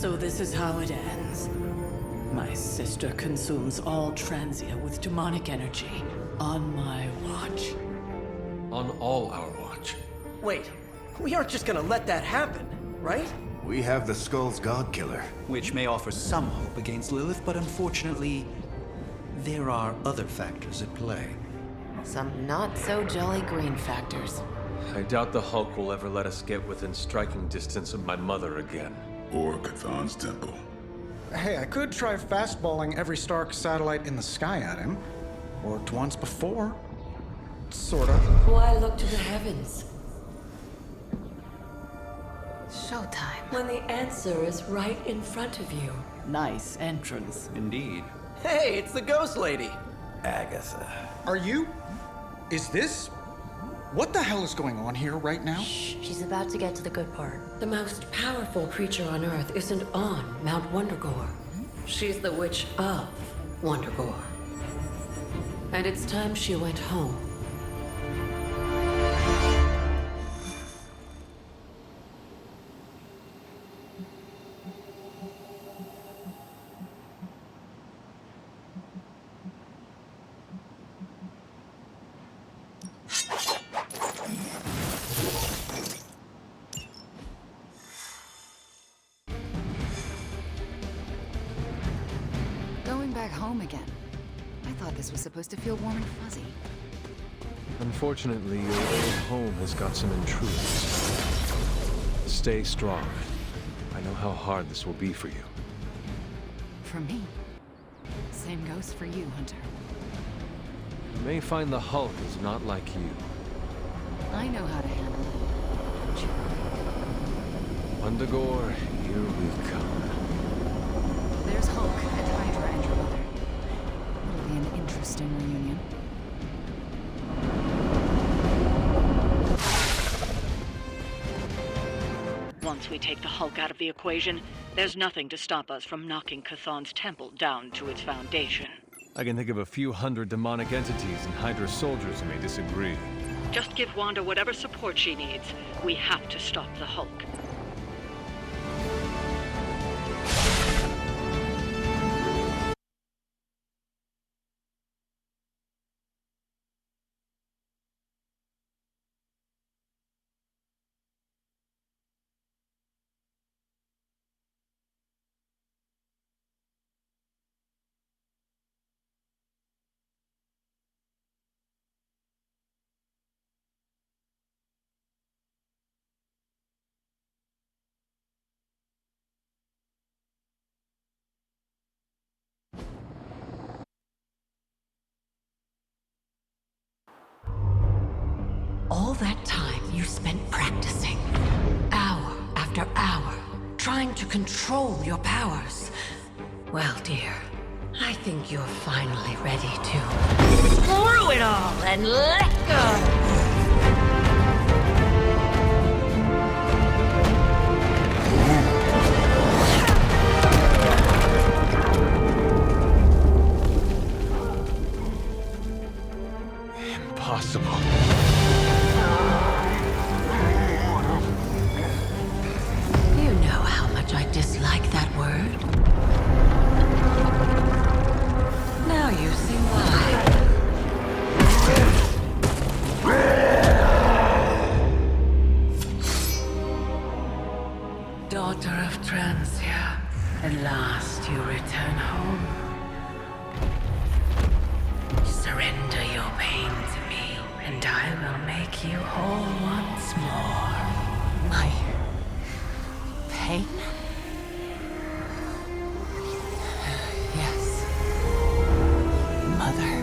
So this is how it ends. My sister consumes all Transia with demonic energy on my watch. On all our watch. Wait, we aren't just gonna let that happen, right? We have the Skull's God Killer. Which may offer some hope against Lilith, but unfortunately, there are other factors at play. Some not-so-jolly green factors. I doubt the Hulk will ever let us get within striking distance of my mother again. Or Chthon's temple. Hey, I could try fastballing every Stark satellite in the sky at him. Worked once before. Sorta. Why look to the heavens Showtime. when the answer is right in front of you? Nice entrance. Indeed. Hey, it's the Ghost Lady. Agatha. Are you? Is this? What the hell is going on here right now? Shh, she's about to get to the good part. The most powerful creature on Earth isn't on Mount Wundagore. She's the witch of Wundagore. And it's time she went home. Going back home again. I thought this was supposed to feel warm and fuzzy. Unfortunately, your old home has got some intruders. Stay strong. I know how hard this will be for you. For me. Same goes for you, Hunter. You may find the Hulk is not like you. I know how to handle it. Don't you? Wundagore, here we come. There's Hulk and Hydra and your mother. It'll be an interesting reunion. Once we take the Hulk out of the equation, there's nothing to stop us from knocking Chthon's temple down to its foundation. I can think of a few hundred demonic entities and Hydra soldiers who may disagree. Just give Wanda whatever support she needs. We have to stop the Hulk. All that time you spent practicing, hour after hour, trying to control your powers. Well, dear, I think you're finally ready to screw it all and let go! Impossible. You know how much I dislike that word. Now you see why. Daughter of Transia, at last you return home. Surrender your pain to me, and I will make you whole once more. My pain? Yes. Mother.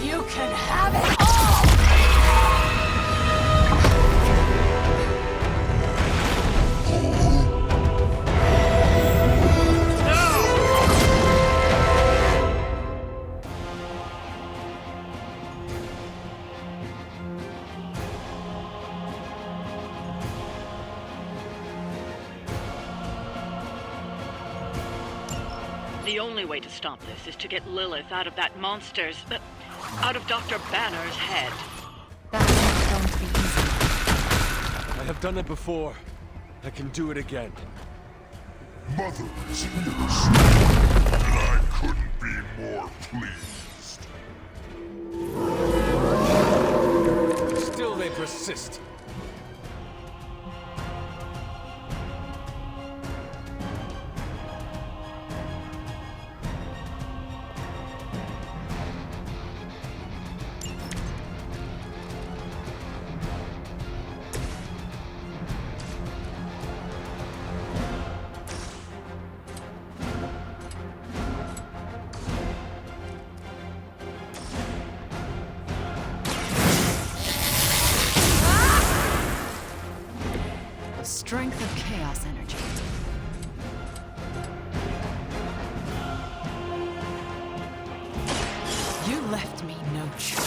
You can have it all! The only way to stop this is to get Lilith out of that monster's... out of Dr. Banner's head. That's not going to be easy. I have done it before. I can do it again. Mother is yours, and I couldn't be more pleased. Still they persist. Strength of chaos energy. You left me no choice.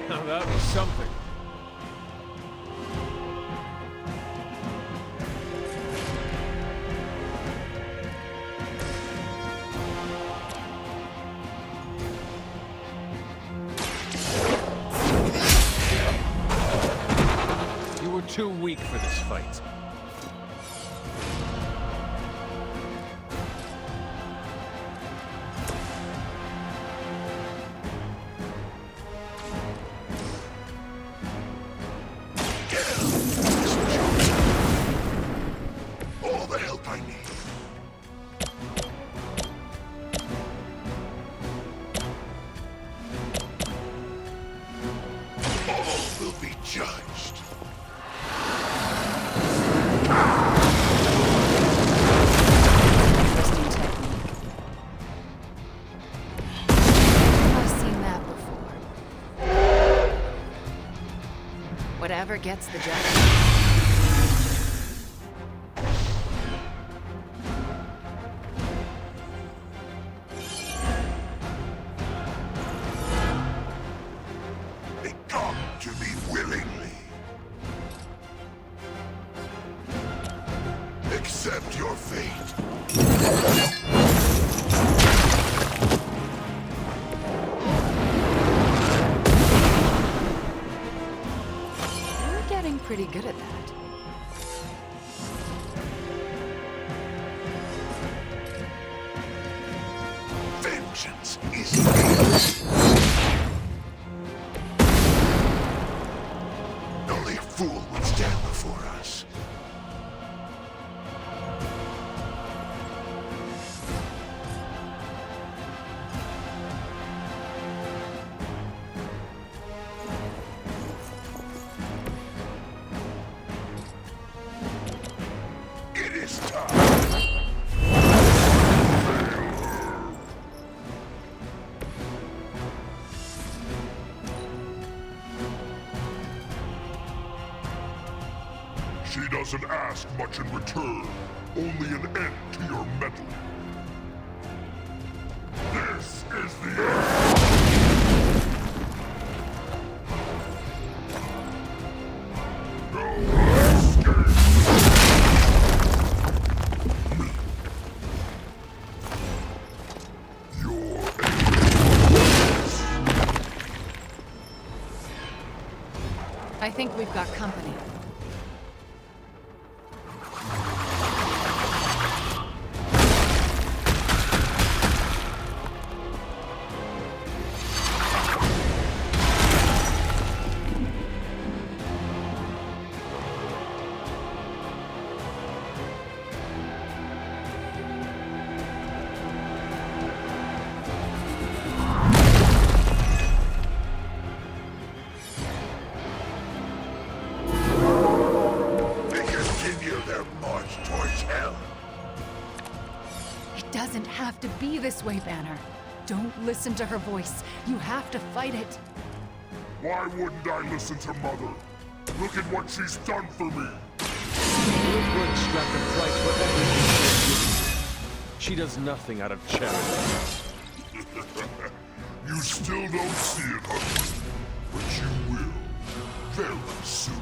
Now that was something. Too weak for this fight. All the help I need. All will be judged. Interesting technique. I've seen that before. Whatever gets the job done. They come to me willingly. Accept your fate. You're getting pretty good at that. Vengeance is yours. Only a fool would stand before us. It is time. She doesn't ask much in return, only an end to your meddling. This is the end. No escape. Your I think we've got company. They continue their march towards hell. It doesn't have to be this way, Banner. Don't listen to her voice. You have to fight it. Why wouldn't I listen to Mother? Look at what she's done for me. You would extract a price for everything she's given you. She does nothing out of charity. You still don't see it, Hunter. But you will. Very soon.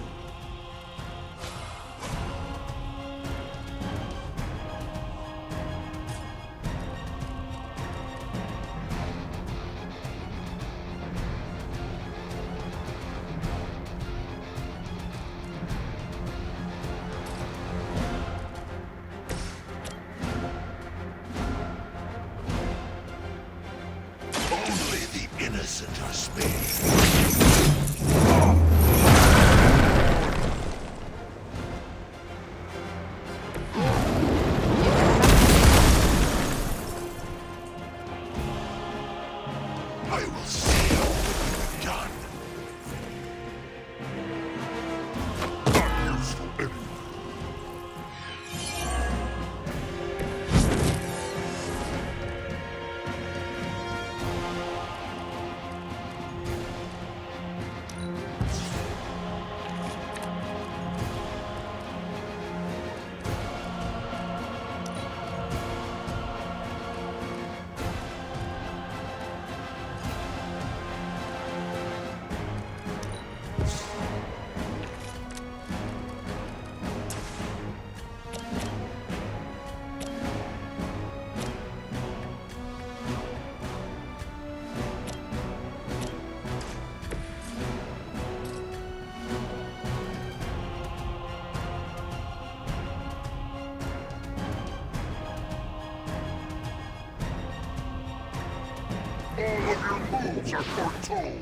of your moves are foretold.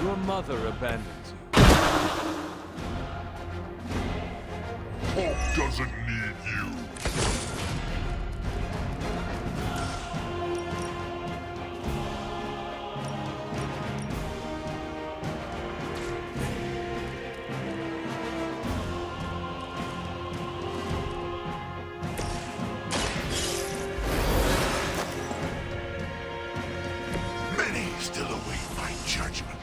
Your mother abandons you. Hulk doesn't need you. Many still await my judgment.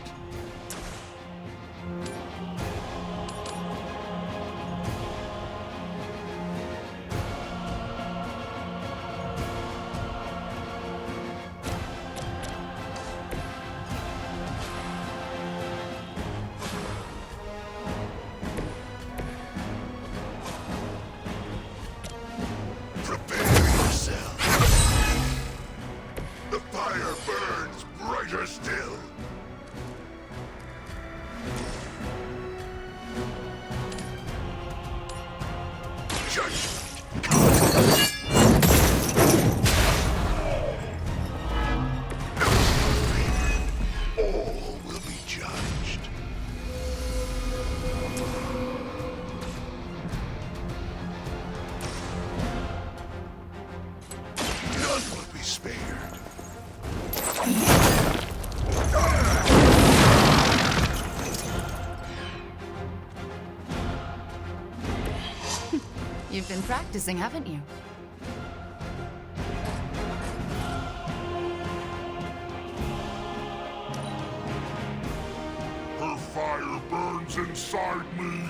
Prepare yourself. The fire burns brighter still. Judgment comes. All will be judged. None will be spared. You've been practicing, haven't you? Her fire burns inside me.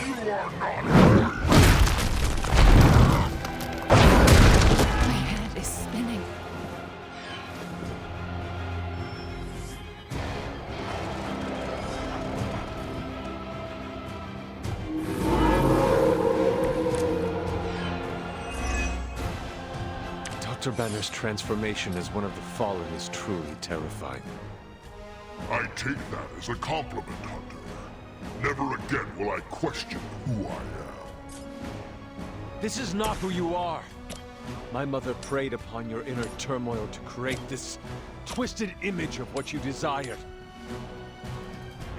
You are not ready. My head is spinning. Dr. Banner's transformation as one of the Fallen is truly terrifying. I take that as a compliment, Hunter. Never again will I question who I am. This is not who you are. My mother preyed upon your inner turmoil to create this twisted image of what you desired.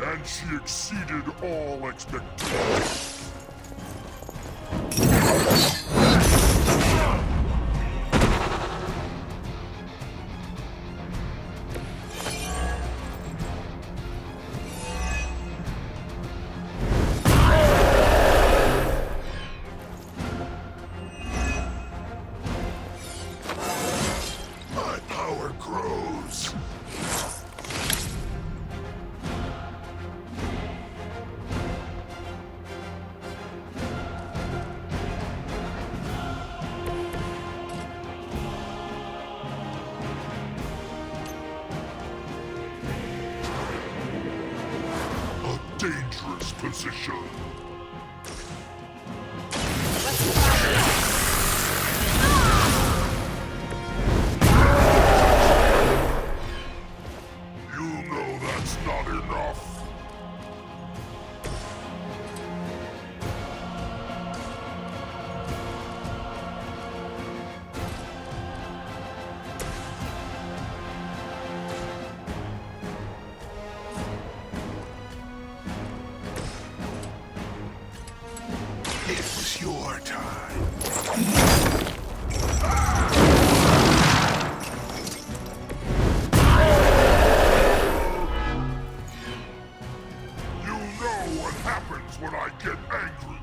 And she exceeded all expectations. My power grows. A dangerous position. You know that's not enough. It was your time. You know what happens when I get angry.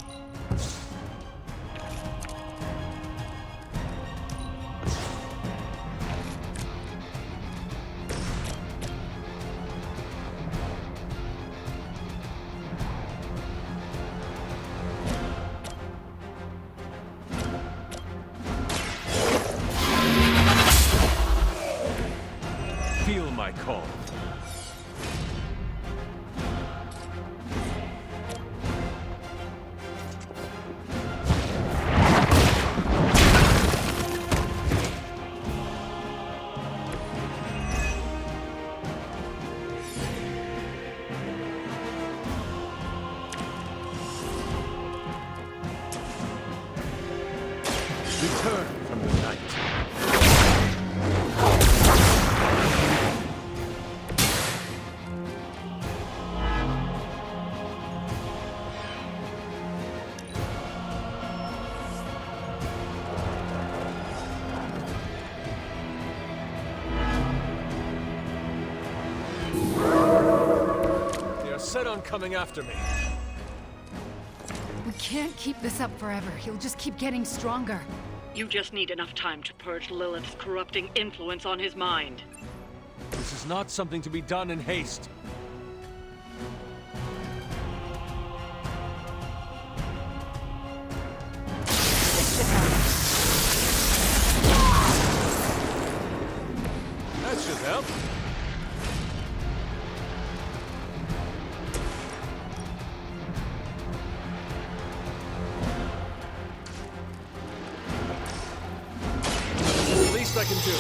Feel my call. return from the night. They are set on coming after me. We can't keep this up forever. He'll just keep getting stronger. You just need enough time to purge Lilith's corrupting influence on his mind. This is not something to be done in haste. That should help. The least I can do.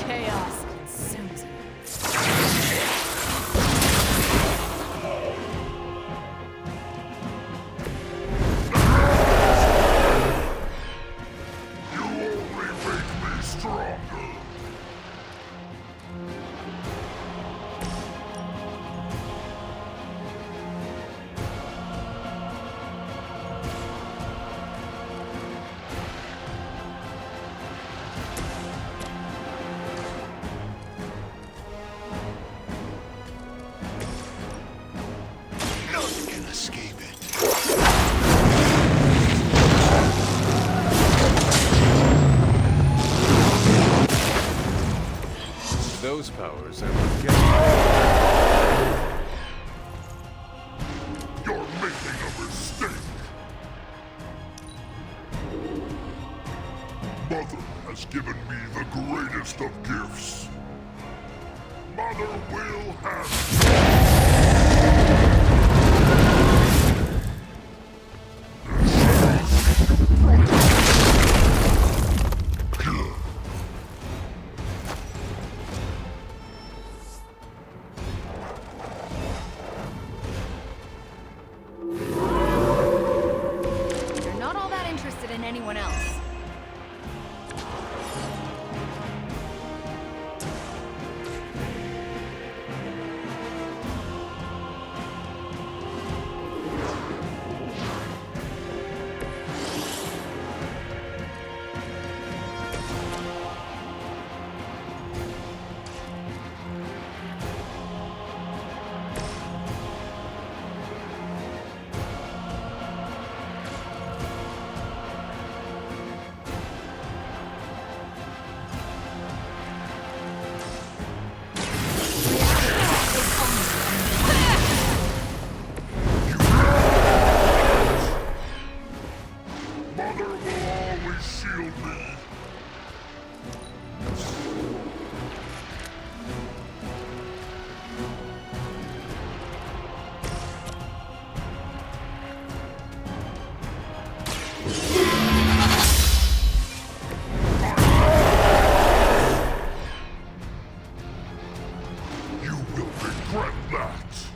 Chaos consumes him. You only make me stronger. None can escape it. Those powers I will get. You're making a mistake. Mother has given me the greatest of gifts. Mother will have You're not all that interested in anyone else. Mother will always shield me. You will regret that.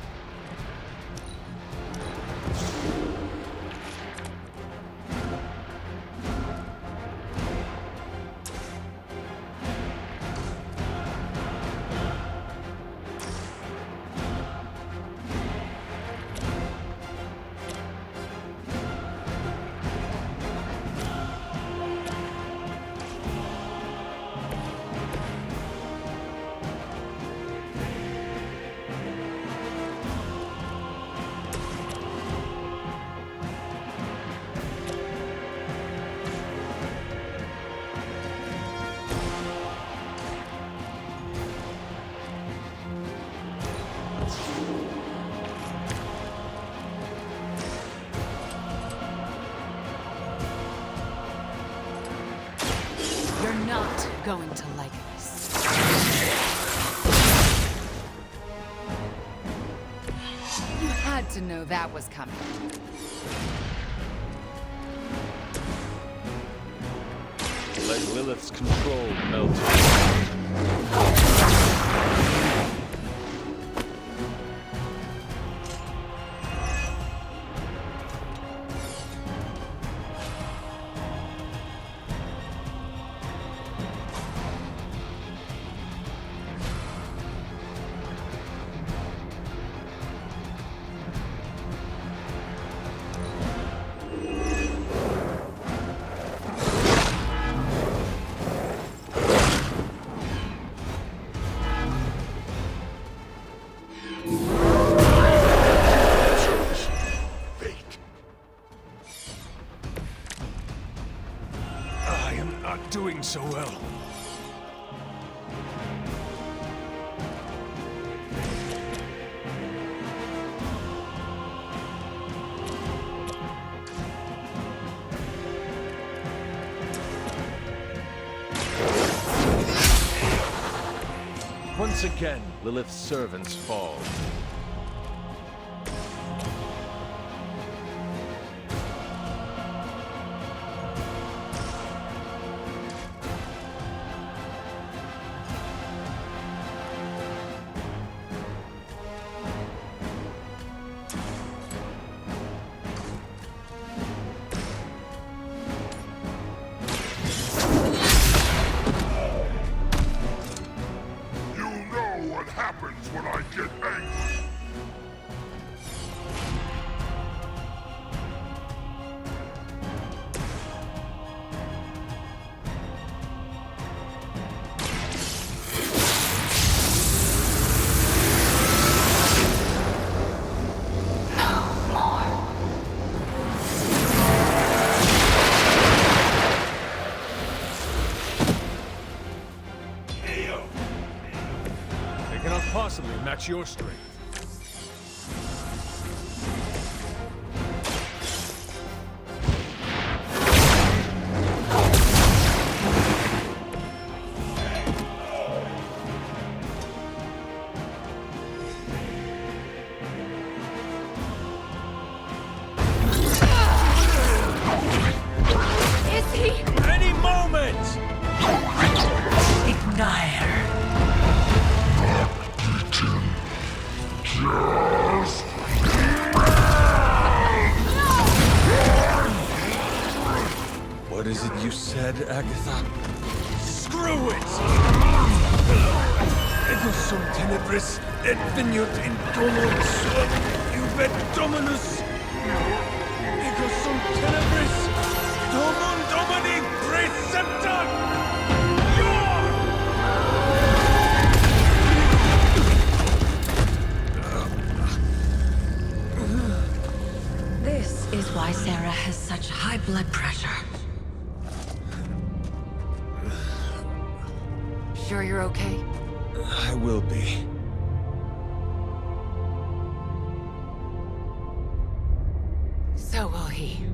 You're not going to like this. You had to know that was coming. Let Lilith's control melt. Doing so well. Once again, Lilith's servants fall. Happens when I get angry. Cannot possibly match your strength. Is he? Any moment! Ignite. What is it you said, Agatha? Screw it! Ego sum tenebris et veniut in domo suum iubet dominus. Ego sum tenebris domum domini preceptor! This is why Sarah has such high blood pressure. Sure you're okay? I will be. So will he.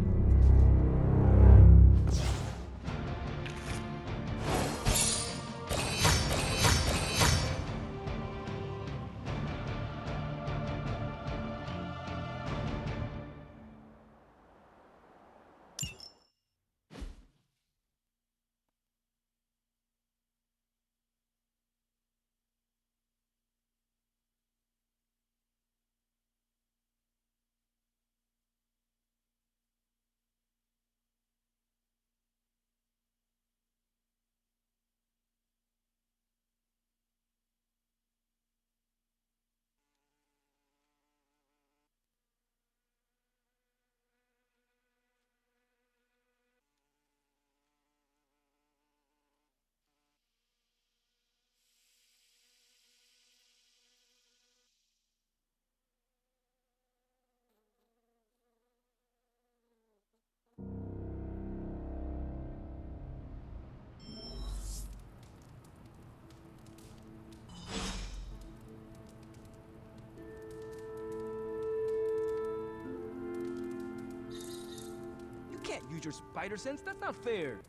Can't use your spider sense, that's not fair.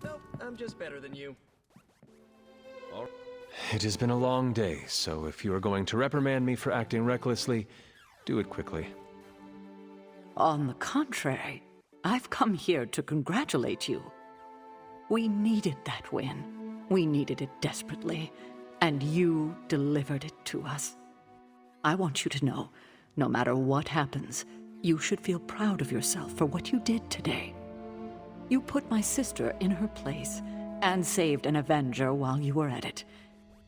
Nope, I'm just better than you. It has been a long day, so if you are going to reprimand me for acting recklessly, do it quickly. On the contrary, I've come here to congratulate you. We needed that win. We needed it desperately, and you delivered it to us. I want you to know, no matter what happens, you should feel proud of yourself for what you did today. You put my sister in her place and saved an Avenger while you were at it.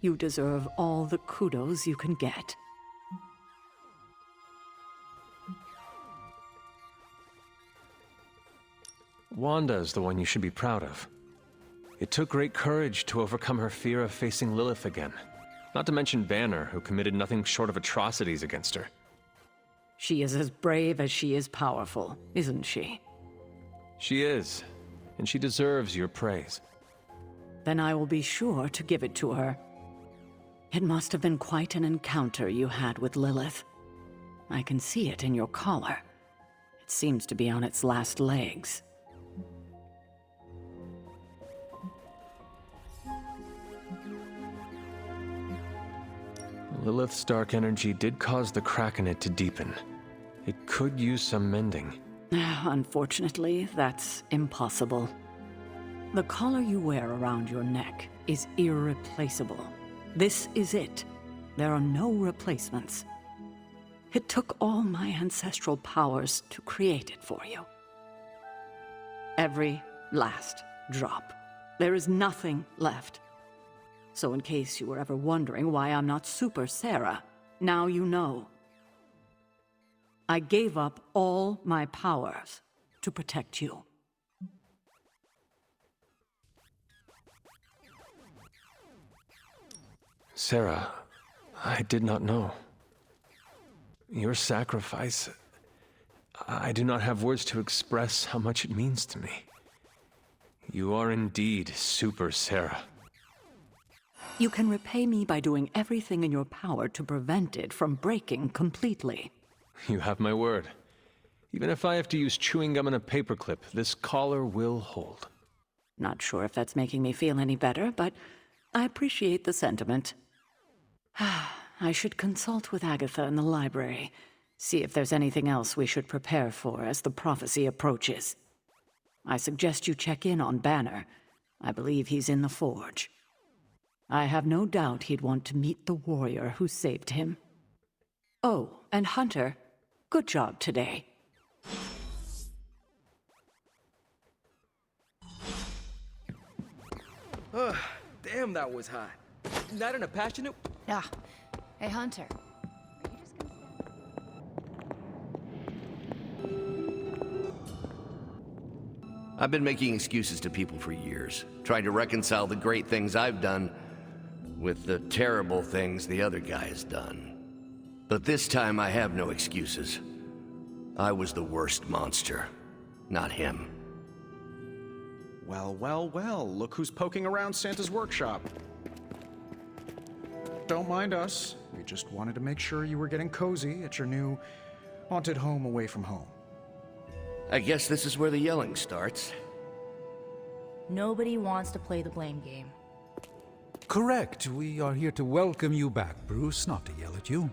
You deserve all the kudos you can get. Wanda is the one you should be proud of. It took great courage to overcome her fear of facing Lilith again. Not to mention Banner, who committed nothing short of atrocities against her. She is as brave as she is powerful, isn't she? She is, and she deserves your praise. Then I will be sure to give it to her. It must have been quite an encounter you had with Lilith. I can see it in your collar. It seems to be on its last legs. Lilith's dark energy did cause the crack in it to deepen. It could use some mending. Unfortunately, that's impossible. The collar you wear around your neck is irreplaceable. This is it. There are no replacements. It took all my ancestral powers to create it for you. Every last drop. There is nothing left. So in case you were ever wondering why I'm not Super Sarah, now you know. I gave up all my powers to protect you. Sarah, I did not know. Your sacrifice... I do not have words to express how much it means to me. You are indeed Super Sarah. You can repay me by doing everything in your power to prevent it from breaking completely. You have my word. Even if I have to use chewing gum and a paperclip, this collar will hold. Not sure if that's making me feel any better, but I appreciate the sentiment. I should consult with Agatha in the library, see if there's anything else we should prepare for as the prophecy approaches. I suggest you check in on Banner. I believe he's in the forge. I have no doubt he'd want to meet the warrior who saved him. Oh, and Hunter, good job today. Damn, that was hot. Not in a passionate... Yeah. Hey, Hunter. I've been making excuses to people for years, trying to reconcile the great things I've done with the terrible things the other guy has done. But this time I have no excuses. I was the worst monster, not him. Well, well, well, look who's poking around Santa's workshop. Don't mind us. We just wanted to make sure you were getting cozy at your new haunted home away from home. I guess this is where the yelling starts. Nobody wants to play the blame game. Correct. We are here to welcome you back, Bruce, not to yell at you.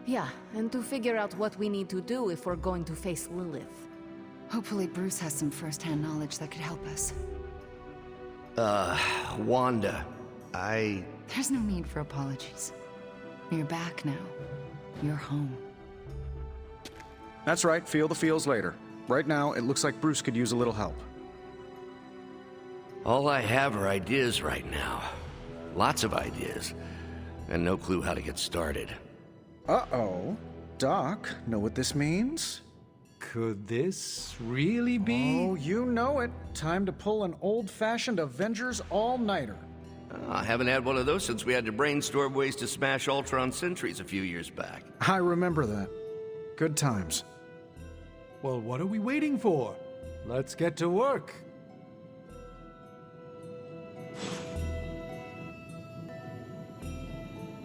Yeah, and to figure out what we need to do if we're going to face Lilith. Hopefully Bruce has some first-hand knowledge that could help us. Wanda, There's no need for apologies. You're back now. You're home. That's right, feel the feels later. Right now, it looks like Bruce could use a little help. All I have are ideas right now. Lots of ideas. And no clue how to get started. Uh-oh. Doc, know what this means? Could this really be? Oh, you know it. Time to pull an old-fashioned Avengers all-nighter. I haven't had one of those since we had to brainstorm ways to smash Ultron sentries a few years back. I remember that. Good times. Well, what are we waiting for? Let's get to work.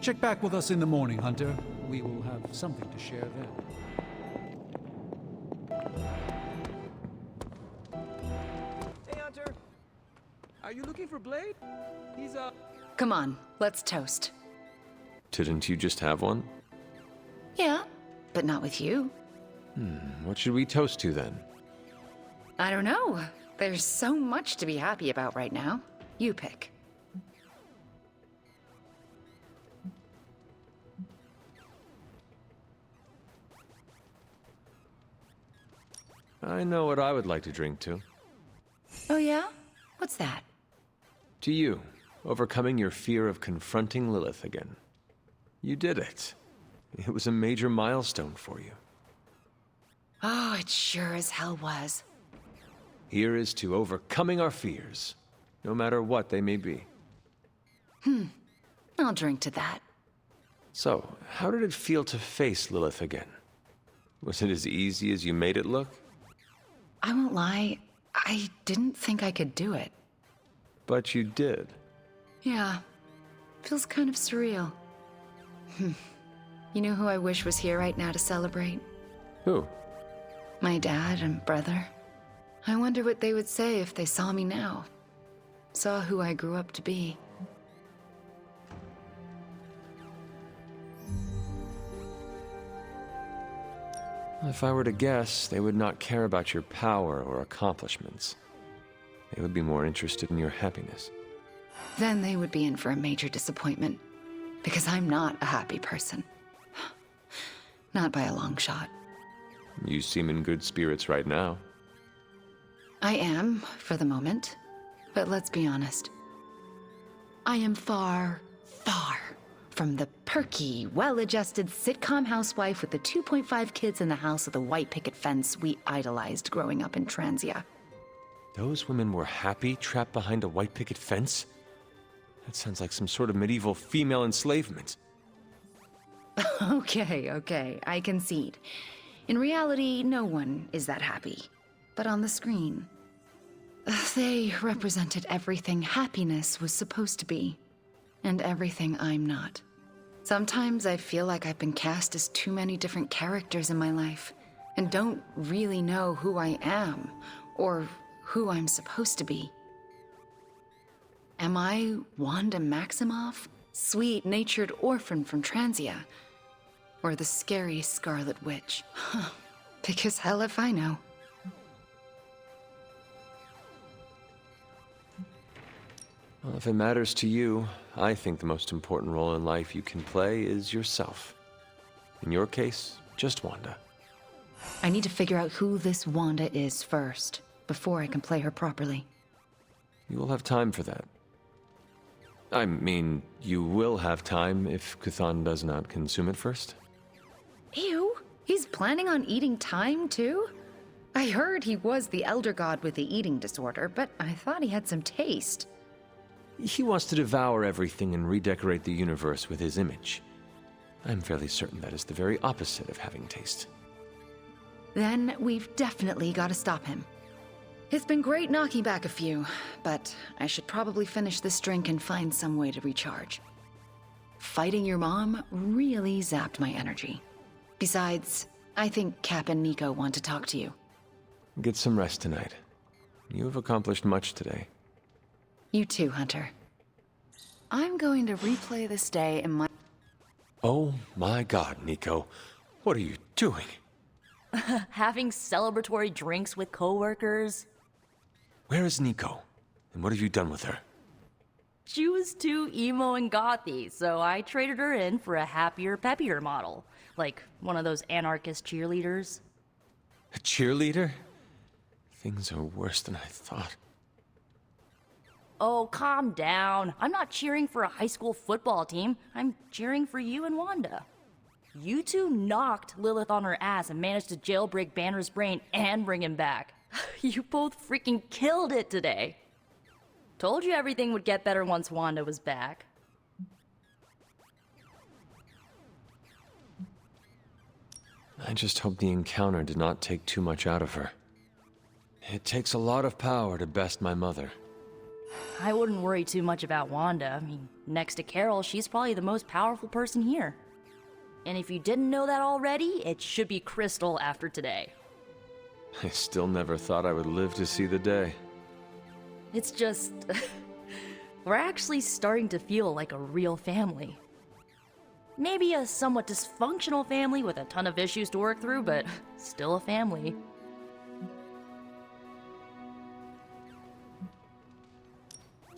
Check back with us in the morning, Hunter. We will have something to share then. Hey, Hunter. Are you looking for Blade? He's, Come on, let's toast. Didn't you just have one? Yeah, but not with you. What should we toast to then? I don't know. There's so much to be happy about right now. You pick. I know what I would like to drink to. Oh yeah? What's that? To you, overcoming your fear of confronting Lilith again. You did it. It was a major milestone for you. Oh, it sure as hell was. Here is to overcoming our fears, no matter what they may be. I'll drink to that. So, how did it feel to face Lilith again? Was it as easy as you made it look? I won't lie, I didn't think I could do it. But you did. Yeah, feels kind of surreal. You know who I wish was here right now to celebrate? Who? My dad and brother. I wonder what they would say if they saw me now. Saw who I grew up to be. If I were to guess, they would not care about your power or accomplishments. They would be more interested in your happiness. Then they would be in for a major disappointment. Because I'm not a happy person. Not by a long shot. You seem in good spirits right now. I am, for the moment. But let's be honest. I am far, far from the perky, well-adjusted sitcom housewife with the 2.5 kids in the house of the white picket fence we idolized growing up in Transia. Those women were happy trapped behind a white picket fence? That sounds like some sort of medieval female enslavement. Okay, I concede. In reality, no one is that happy. But on the screen, they represented everything happiness was supposed to be, and everything I'm not. Sometimes I feel like I've been cast as too many different characters in my life, and don't really know who I am, or who I'm supposed to be. Am I Wanda Maximoff, sweet-natured orphan from Transia? Or the scary Scarlet Witch? Because hell if I know. Well, if it matters to you, I think the most important role in life you can play is yourself. In your case, just Wanda. I need to figure out who this Wanda is first, before I can play her properly. You will have time for that. I mean, you will have time if Chthon does not consume it first. Ew, he's planning on eating time too? I heard he was the Elder God with the eating disorder, but I thought he had some taste. He wants to devour everything and redecorate the universe with his image. I'm fairly certain that is the very opposite of having taste. Then we've definitely got to stop him. It's been great knocking back a few, but I should probably finish this drink and find some way to recharge. Fighting your mom really zapped my energy. Besides, I think Cap and Nico want to talk to you. Get some rest tonight. You have accomplished much today. You too, Hunter. I'm going to replay this day in my... Oh my god, Nico. What are you doing? Having celebratory drinks with coworkers. Where is Nico? And what have you done with her? She was too emo and gothy, so I traded her in for a happier, peppier model. Like one of those anarchist cheerleaders. A cheerleader? Things are worse than I thought. Oh, calm down. I'm not cheering for a high school football team. I'm cheering for you and Wanda. You two knocked Lilith on her ass and managed to jailbreak Banner's brain and bring him back. You both freaking killed it today. Told you everything would get better once Wanda was back. I just hope the encounter did not take too much out of her. It takes a lot of power to best my mother. I wouldn't worry too much about Wanda. I mean, next to Carol, she's probably the most powerful person here. And if you didn't know that already, it should be Crystal after today. I still never thought I would live to see the day. It's just... we're actually starting to feel like a real family. Maybe a somewhat dysfunctional family with a ton of issues to work through, but still a family.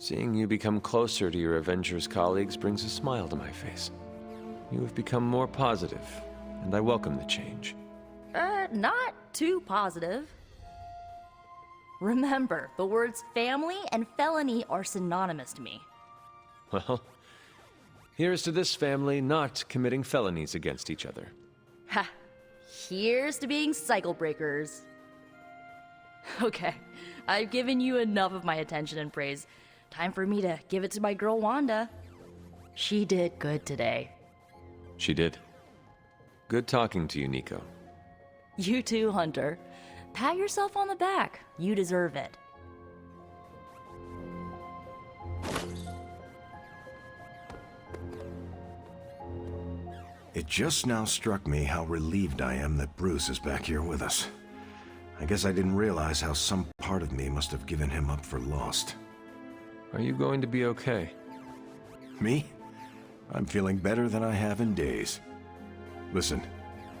Seeing you become closer to your Avengers colleagues brings a smile to my face. You have become more positive, and I welcome the change. Not too positive. Remember, the words family and felony are synonymous to me. Well, here's to this family not committing felonies against each other. Ha! Here's to being cycle breakers. Okay, I've given you enough of my attention and praise. Time for me to give it to my girl Wanda. She did good today. She did. Good talking to you, Nico. You too, Hunter. Pat yourself on the back. You deserve it. It just now struck me how relieved I am that Bruce is back here with us. I guess I didn't realize how some part of me must have given him up for lost. Are you going to be okay? Me? I'm feeling better than I have in days. Listen,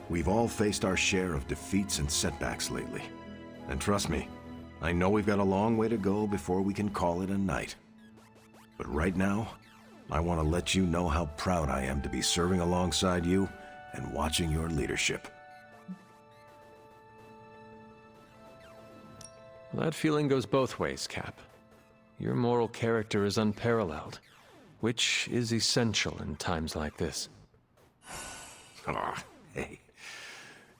we've all faced our share of defeats and setbacks lately. And trust me, I know we've got a long way to go before we can call it a night. But right now, I want to let you know how proud I am to be serving alongside you and watching your leadership. Well, that feeling goes both ways, Cap. Your moral character is unparalleled, which is essential in times like this. Aw, hey.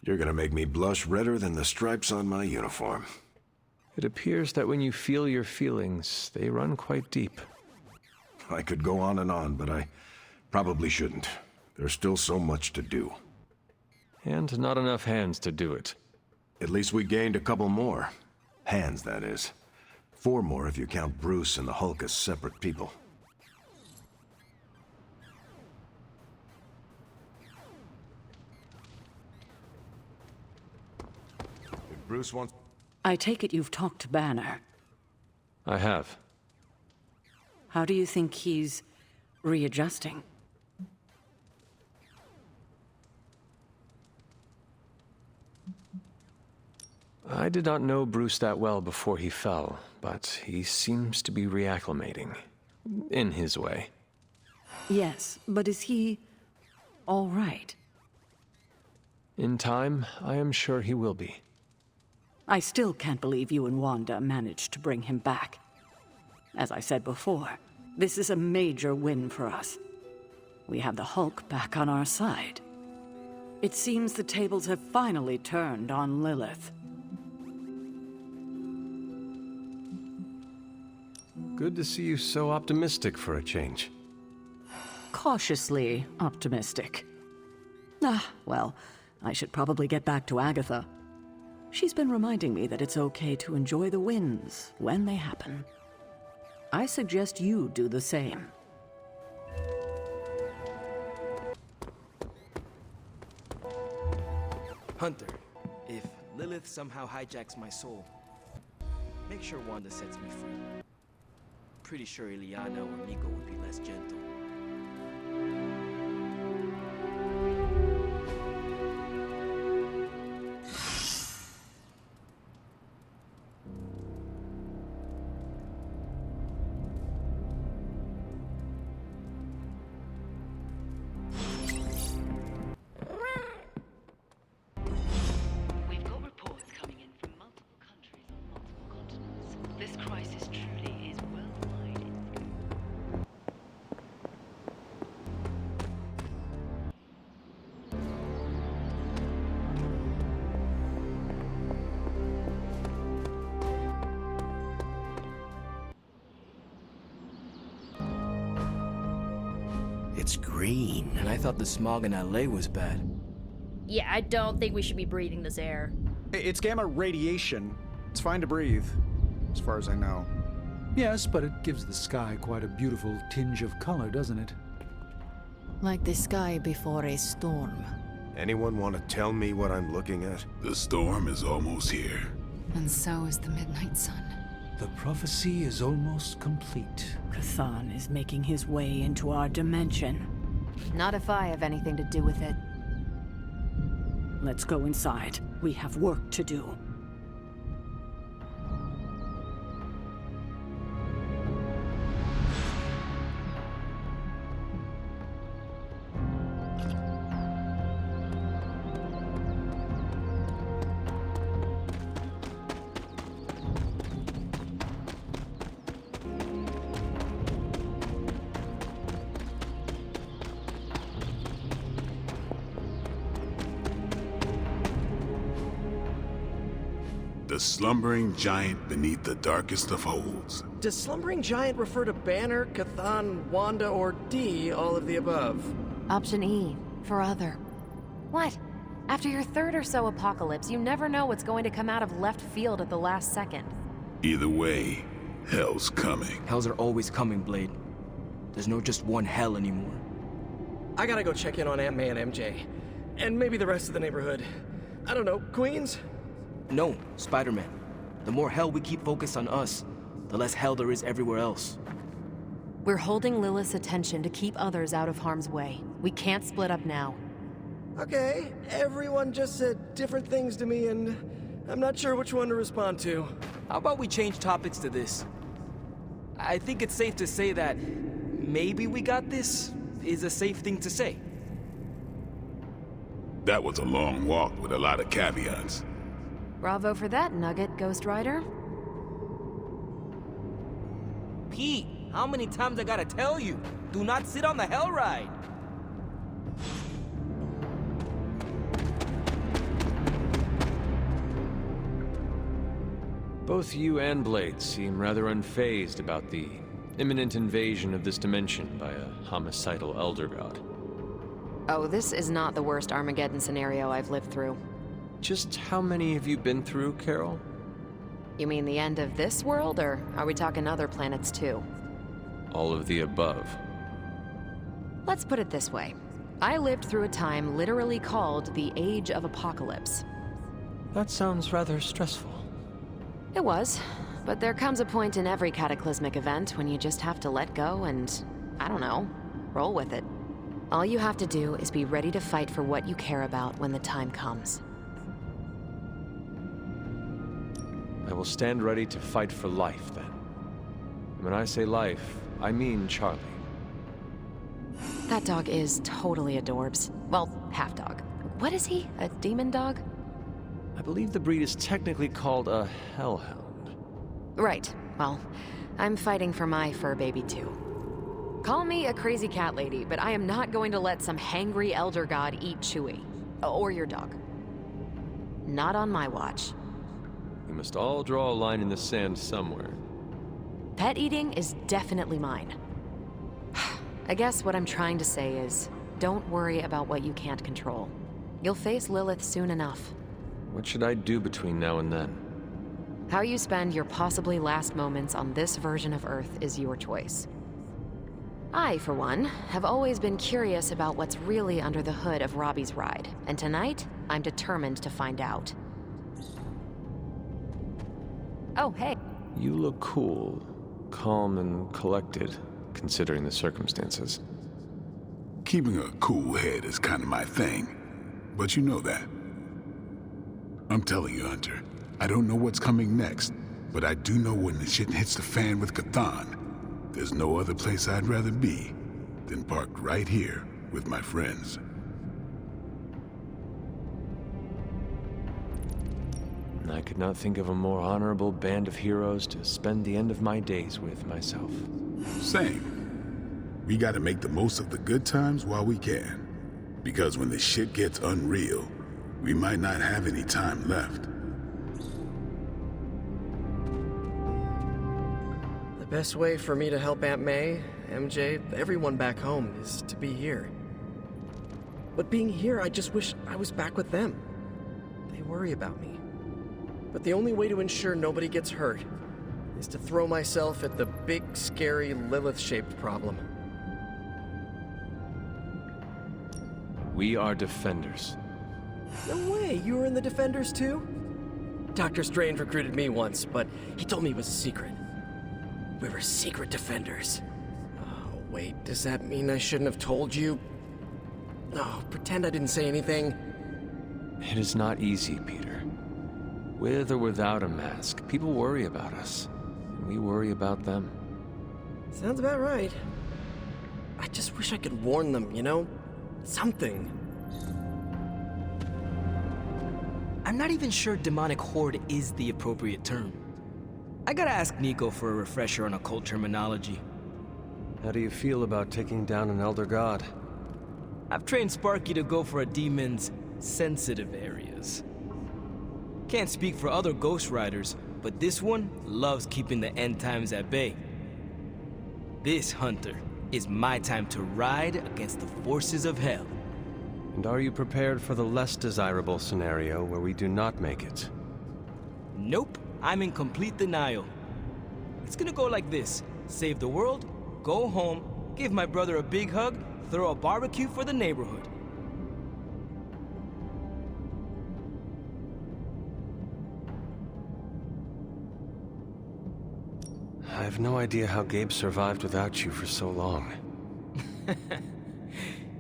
You're gonna make me blush redder than the stripes on my uniform. It appears that when you feel your feelings, they run quite deep. I could go on, but I probably shouldn't. There's still so much to do. And not enough hands to do it. At least we gained a couple more. Hands, that is. 4 more if you count Bruce and the Hulk as separate people. If Bruce wants... I take it you've talked to Banner. I have. How do you think he's readjusting? I did not know Bruce that well before he fell, but he seems to be reacclimating. In his way. Yes, but is he all right? In time, I am sure he will be. I still can't believe you and Wanda managed to bring him back. As I said before, this is a major win for us. We have the Hulk back on our side. It seems the tables have finally turned on Lilith. Good to see you so optimistic for a change. Cautiously optimistic. Well, I should probably get back to Agatha. She's been reminding me that it's okay to enjoy the wins when they happen. I suggest you do the same. Hunter, if Lilith somehow hijacks my soul, make sure Wanda sets me free. Pretty sure Ileana or Nico would be less gentle. We've got reports coming in from multiple countries on multiple continents. This crisis truly is worldwide in scope. It's green. And I thought the smog in LA was bad. Yeah, I don't think we should be breathing this air. It's gamma radiation. It's fine to breathe, as far as I know. Yes, but it gives the sky quite a beautiful tinge of color, doesn't it? Like the sky before a storm. Anyone want to tell me what I'm looking at? The storm is almost here. And so is the midnight sun. The prophecy is almost complete. Chthon is making his way into our dimension. Not if I have anything to do with it. Let's go inside. We have work to do. The slumbering giant beneath the darkest of holds. Does Slumbering Giant refer to Banner, Cathan, Wanda, or D, all of the above? Option E, for other. What? After your third or so apocalypse, you never know what's going to come out of left field at the last second. Either way, hell's coming. Hells are always coming, Blade. There's no just one hell anymore. I gotta go check in on Aunt May and MJ. And maybe the rest of the neighborhood. I don't know, Queens? No, Spider-Man. The more hell we keep focused on us, the less hell there is everywhere else. We're holding Lilith's attention to keep others out of harm's way. We can't split up now. Okay, everyone just said different things to me, and I'm not sure which one to respond to. How about we change topics to this? I think it's safe to say that maybe we got this is a safe thing to say. That was a long walk with a lot of caveats. Bravo for that nugget, Ghost Rider. Pete, how many times I gotta tell you? Do not sit on the hell ride! Both you and Blade seem rather unfazed about the imminent invasion of this dimension by a homicidal Elder God. Oh, this is not the worst Armageddon scenario I've lived through. Just how many have you been through, Carol? You mean the end of this world, or are we talking other planets too? All of the above. Let's put it this way. I lived through a time literally called the Age of Apocalypse. That sounds rather stressful. It was, but there comes a point in every cataclysmic event when you just have to let go and, I don't know, roll with it. All you have to do is be ready to fight for what you care about when the time comes. I will stand ready to fight for life, then. When I say life, I mean Charlie. That dog is totally adorbs. Well, half dog. What is he? A demon dog? I believe the breed is technically called a hellhound. Right. Well, I'm fighting for my fur baby too. Call me a crazy cat lady, but I am not going to let some hangry elder god eat Chewie. Or your dog. Not on my watch. We must all draw a line in the sand somewhere. Pet eating is definitely mine. I guess what I'm trying to say is, don't worry about what you can't control. You'll face Lilith soon enough. What should I do between now and then? How you spend your possibly last moments on this version of Earth is your choice. I, for one, have always been curious about what's really under the hood of Robbie's ride, and tonight, I'm determined to find out. Oh, hey. You look cool, calm and collected, considering the circumstances. Keeping a cool head is kind of my thing, but you know that. I'm telling you, Hunter, I don't know what's coming next, but I do know when the shit hits the fan with Cathan, there's no other place I'd rather be than parked right here with my friends. I could not think of a more honorable band of heroes to spend the end of my days with myself. Same. We gotta make the most of the good times while we can. Because when the shit gets unreal, we might not have any time left. The best way for me to help Aunt May, MJ, everyone back home is to be here. But being here, I just wish I was back with them. They worry about me. But the only way to ensure nobody gets hurt is to throw myself at the big, scary, Lilith-shaped problem. We are defenders. No way, you were in the Defenders too? Dr. Strange recruited me once, but he told me it was a secret. We were secret Defenders. Oh, wait, does that mean I shouldn't have told you? Oh, pretend I didn't say anything. It is not easy, Peter. With or without a mask, people worry about us, and we worry about them. Sounds about right. I just wish I could warn them, you know? Something. I'm not even sure demonic horde is the appropriate term. I gotta ask Nico for a refresher on occult terminology. How do you feel about taking down an elder god? I've trained Sparky to go for a demon's sensitive areas. Can't speak for other Ghost Riders, but this one loves keeping the end times at bay. This, Hunter, is my time to ride against the forces of hell. And are you prepared for the less desirable scenario where we do not make it? Nope, I'm in complete denial. It's gonna go like this. Save the world, go home, give my brother a big hug, throw a barbecue for the neighborhood. I have no idea how Gabe survived without you for so long.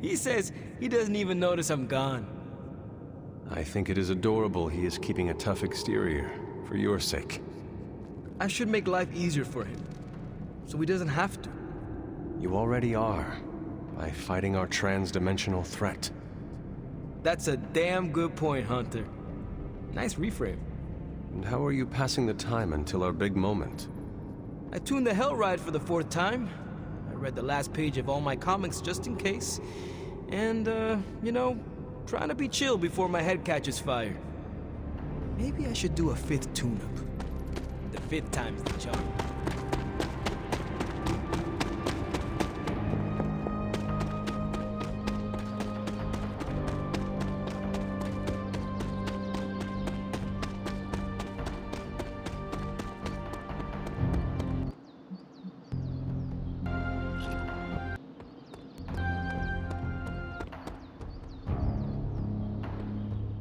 He says he doesn't even notice I'm gone. I think it is adorable he is keeping a tough exterior, for your sake. I should make life easier for him, so he doesn't have to. You already are, by fighting our trans-dimensional threat. That's a damn good point, Hunter. Nice reframe. And how are you passing the time until our big moment? I tuned the Hell Ride for the 4th time. I read the last page of all my comics just in case. And, you know, trying to be chill before my head catches fire. Maybe I should do a 5th tune-up. The 5th time's the charm.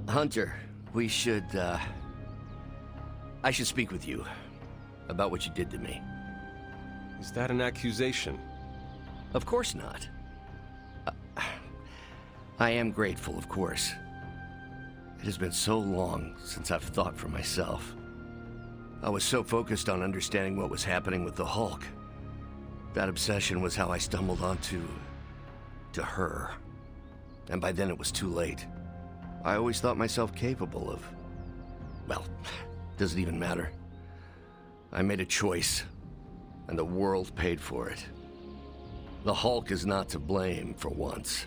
Hunter, we should, I should speak with you about what you did to me. Is that an accusation? Of course not. I am grateful, of course. It has been so long since I've thought for myself. I was so focused on understanding what was happening with the Hulk. That obsession was how I stumbled onto her. And by then it was too late. I always thought myself capable of... well, doesn't even matter. I made a choice, and the world paid for it. The Hulk is not to blame for once.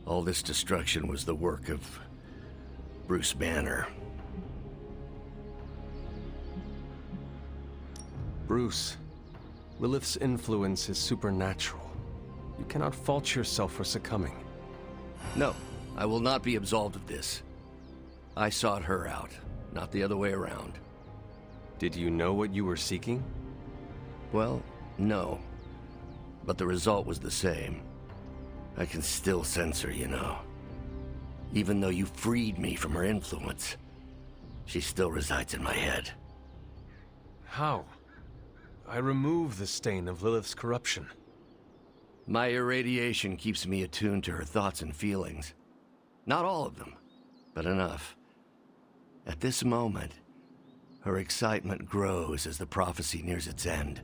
All this destruction was the work of Bruce Banner. Bruce, Lilith's influence is supernatural. You cannot fault yourself for succumbing. No, I will not be absolved of this. I sought her out, not the other way around. Did you know what you were seeking? Well, no. But the result was the same. I can still sense her, you know. Even though you freed me from her influence, she still resides in my head. How? I remove the stain of Lilith's corruption. My irradiation keeps me attuned to her thoughts and feelings. Not all of them, but enough. At this moment, her excitement grows as the prophecy nears its end.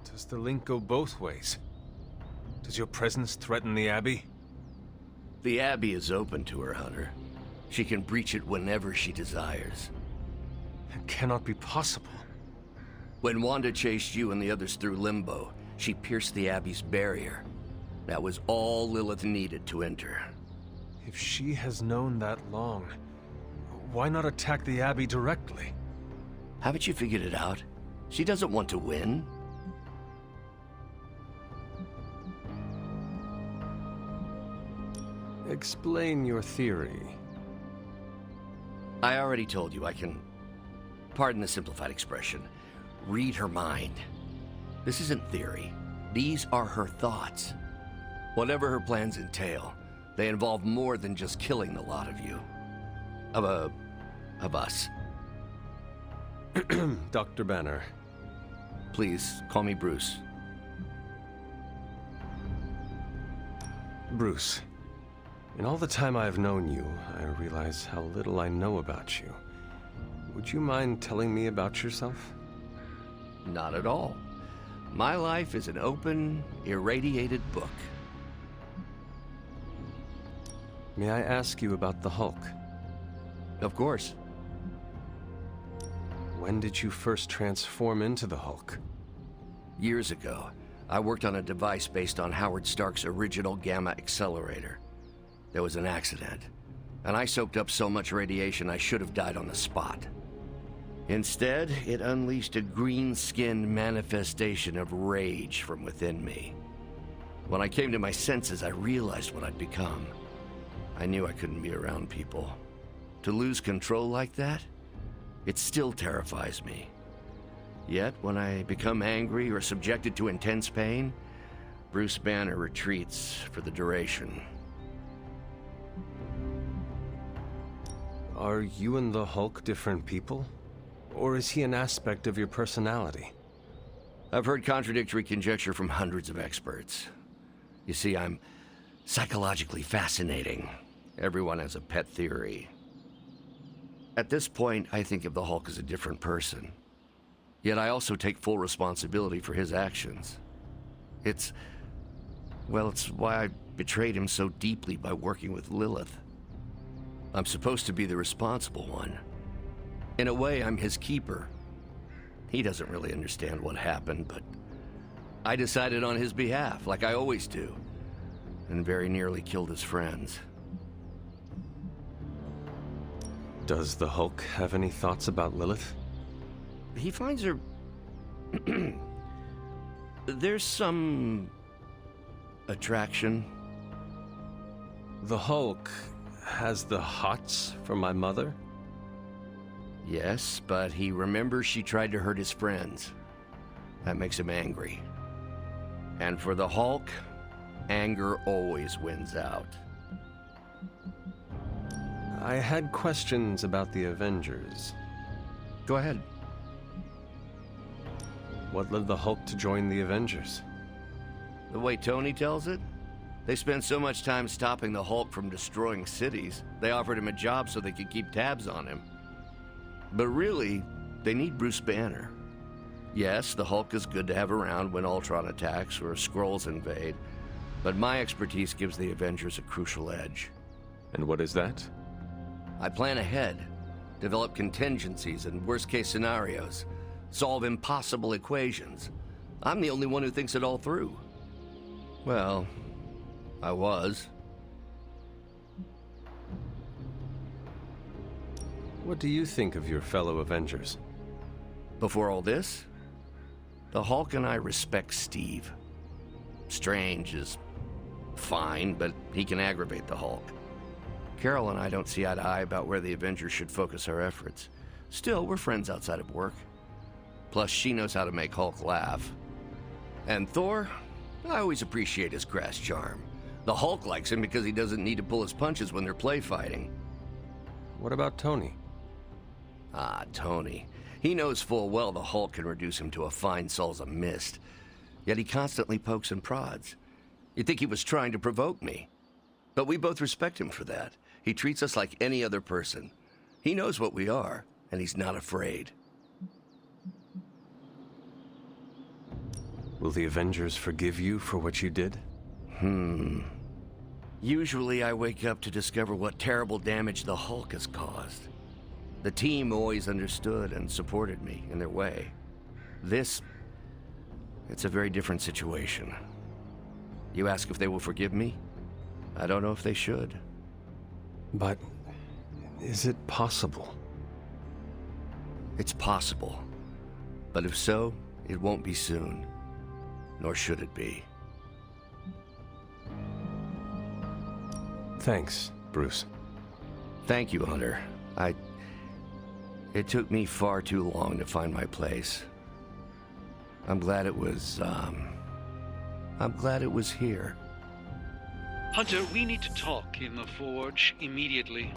Does the link go both ways? Does your presence threaten the Abbey? The Abbey is open to her, Hunter. She can breach it whenever she desires. It cannot be possible. When Wanda chased you and the others through Limbo, she pierced the Abbey's barrier. That was all Lilith needed to enter. If she has known that long, why not attack the Abbey directly? Haven't you figured it out? She doesn't want to win. Explain your theory. I already told you I can, pardon the simplified expression, read her mind. This isn't theory. These are her thoughts. Whatever her plans entail, they involve more than just killing the lot of you. Of us. Dr. Banner. Please, call me Bruce. Bruce, in all the time I have known you, I realize how little I know about you. Would you mind telling me about yourself? Not at all. My life is an open, irradiated book. May I ask you about the Hulk? Of course. When did you first transform into the Hulk? Years ago, I worked on a device based on Howard Stark's original gamma accelerator. There was an accident. and I soaked up so much radiation I should have died on the spot. Instead, it unleashed a green-skinned manifestation of rage from within me. When I came to my senses, I realized what I'd become. I knew I couldn't be around people. To lose control like that, it still terrifies me. Yet, when I become angry or subjected to intense pain, Bruce Banner retreats for the duration. Are you and the Hulk different people? Or is he an aspect of your personality? I've heard contradictory conjecture from hundreds of experts. You see, I'm psychologically fascinating. Everyone has a pet theory. At this point, I think of the Hulk as a different person. Yet I also take full responsibility for his actions. It's why I betrayed him so deeply by working with Lilith. I'm supposed to be the responsible one. In a way, I'm his keeper. He doesn't really understand what happened, but I decided on his behalf, like I always do, and very nearly killed his friends. Does the Hulk have any thoughts about Lilith? He finds her... There's some... attraction. The Hulk has the hots for my mother? Yes, but he remembers she tried to hurt his friends. That makes him angry. And for the Hulk, anger always wins out. I had questions about the Avengers. Go ahead. What led the Hulk to join the Avengers? The way Tony tells it, they spent so much time stopping the Hulk from destroying cities, they offered him a job so they could keep tabs on him. But really, they need Bruce Banner. Yes, the Hulk is good to have around when Ultron attacks or Skrulls invade, but my expertise gives the Avengers a crucial edge. And what is that? I plan ahead, develop contingencies and worst-case scenarios, solve impossible equations. I'm the only one who thinks it all through. Well, I was. What do you think of your fellow Avengers? Before all this, the Hulk and I respect Steve. Strange is fine, but he can aggravate the Hulk. Carol and I don't see eye to eye about where the Avengers should focus our efforts. Still, we're friends outside of work. Plus, she knows how to make Hulk laugh. And Thor, I always appreciate his crass charm. The Hulk likes him because he doesn't need to pull his punches when they're play fighting. What about Tony? Ah, Tony. He knows full well the Hulk can reduce him to a fine Saul's of mist. Yet he constantly pokes and prods. You'd think he was trying to provoke me. But we both respect him for that. He treats us like any other person. He knows what we are, and he's not afraid. Will the Avengers forgive you for what you did? Usually I wake up to discover what terrible damage the Hulk has caused. The team always understood and supported me in their way. It's a very different situation. You ask if they will forgive me? I don't know if they should. But is it possible? It's possible. But if so, it won't be soon. Nor should it be. Thanks, Bruce. Thank you, Hunter. It took me far too long to find my place. I'm glad it was here. Hunter, we need to talk in the Forge immediately.